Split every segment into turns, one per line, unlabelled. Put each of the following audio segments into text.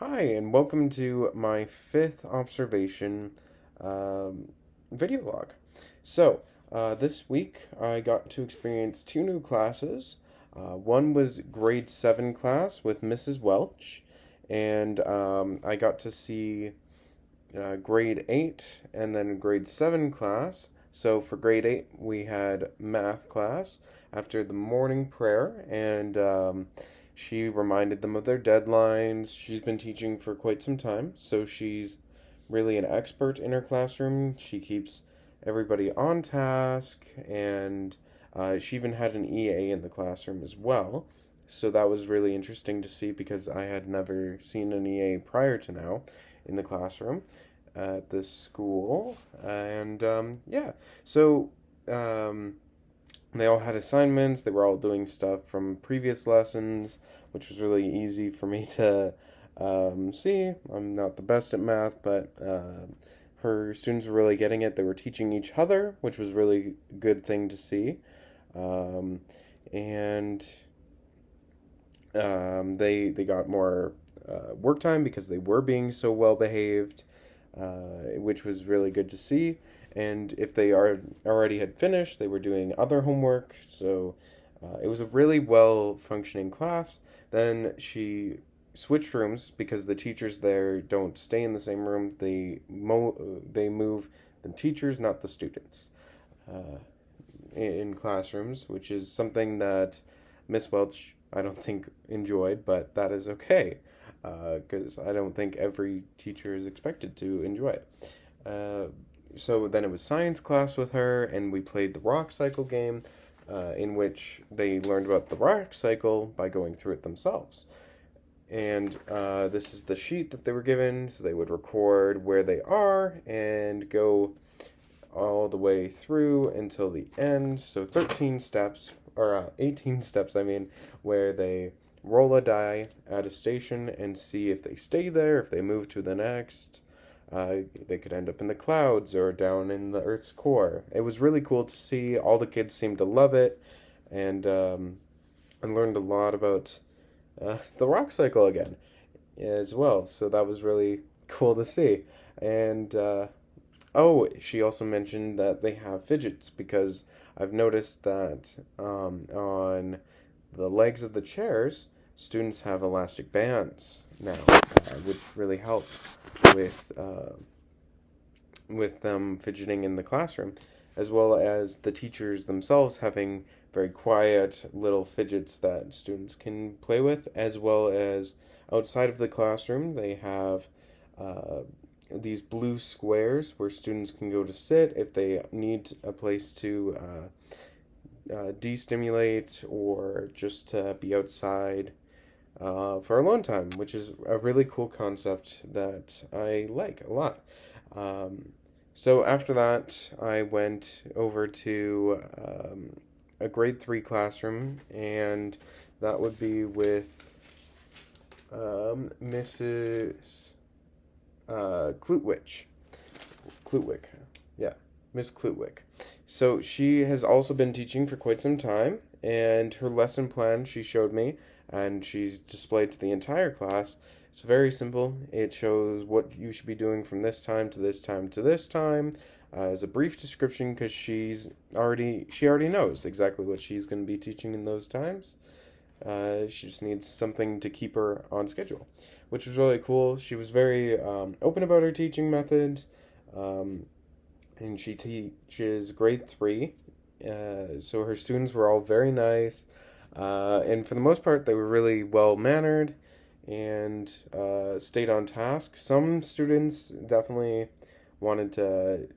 Hi, and welcome to my fifth observation um, video log. This week I got to experience two new classes. One was grade 7 class with Mrs. Welch, and I got to see grade 8 and then grade 7 class. So for grade 8, we had math class after the morning prayer, and she reminded them of their deadlines. She's been teaching for quite some time, so she's really an expert in her classroom. She keeps everybody on task, and she even had an EA in the classroom as well. So that was really interesting to see because I had never seen an EA prior to now in the classroom at this school. And yeah, so um, they all had assignments. They were all doing stuff from previous lessons, which was really easy for me to see. I'm not the best at math, but her students were really getting it. They were teaching each other, which was really a good thing to see. Um, and they got more work time because they were being so well behaved, which was really good to see. And if they already had finished, they were doing other homework. So it was a really well functioning class. Then she switched rooms because the teachers there don't stay in the same room. They move the teachers, not the students, in classrooms, which is something that Miss Welch I don't think enjoyed, but that is okay because I don't think every teacher is expected to enjoy it. So then it was science class with her, and we played the rock cycle game, in which they learned about the rock cycle by going through it themselves. And this is the sheet that they were given, so they would record where they are and go all the way through until the end. So 13 steps, or 18 steps, I mean, where they roll a die at a station and see if they stay there, if they move to the next. They could end up in the clouds or down in the Earth's core. It was really cool to see. All the kids seemed to love it, and I learned a lot about the rock cycle again as well. So that was really cool to see. And oh, she also mentioned that they have fidgets because I've noticed that on the legs of the chairs, students have elastic bands now, which really help with with them fidgeting in the classroom, as well as the teachers themselves having very quiet little fidgets that students can play with, as well as outside of the classroom, they have these blue squares where students can go to sit if they need a place to destimulate or just to be outside for alone time, which is a really cool concept that I like a lot. So after that, I went over to a grade 3 classroom, and that would be with Mrs. Klutwich. Klutwick. Yeah, Miss Klutwick. So she has also been teaching for quite some time, and her lesson plan she showed me, and she's displayed to the entire class. It's very simple. It shows what you should be doing from this time to this time to this time, as a brief description because she already knows exactly what she's going to be teaching in those times. She just needs something to keep her on schedule, which was really cool. She was very open about her teaching methods, and she teaches grade 3. So her students were all very nice, and for the most part, they were really well mannered and stayed on task. Some students definitely wanted to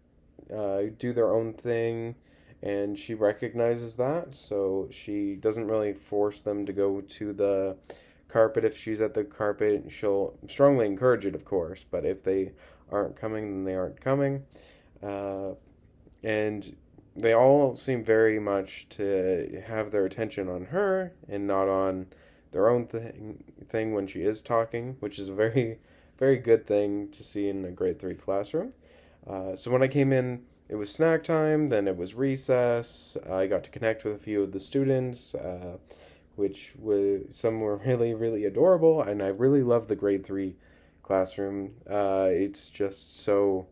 do their own thing, and she recognizes that, so she doesn't really force them to go to the carpet. If she's at the carpet, she'll strongly encourage it, of course, but if they aren't coming, then they aren't coming. Uh, and they all seem very much to have their attention on her and not on their own thing when she is talking, which is a very, very good thing to see in a grade 3 classroom. So when I came in, it was snack time, then it was recess. I got to connect with a few of the students which was some were really, really adorable, and I really love the grade 3 classroom. It's just so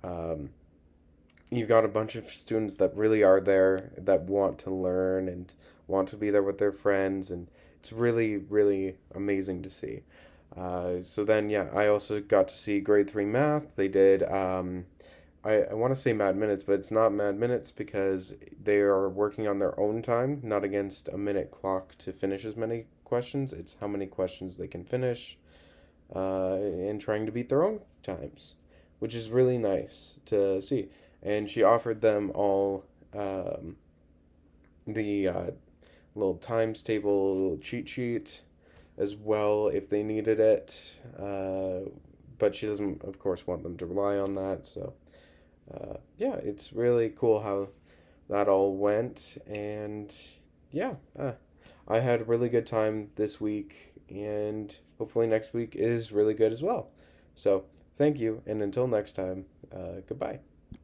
um, you've got a bunch of students that really are there, that want to learn and want to be there with their friends, and it's really, really amazing to see. So then, yeah, I also got to see grade 3 math. They did, I want to say Mad Minutes, but it's not Mad Minutes because they are working on their own time, not against a minute clock to finish as many questions. It's how many questions they can finish, and trying to beat their own times, which is really nice to see. And she offered them all the little times table cheat sheet as well if they needed it. But she doesn't, of course, want them to rely on that. So, yeah, it's really cool how that all went. And yeah, I had a really good time this week. And hopefully next week is really good as well. So, thank you. And until next time, goodbye.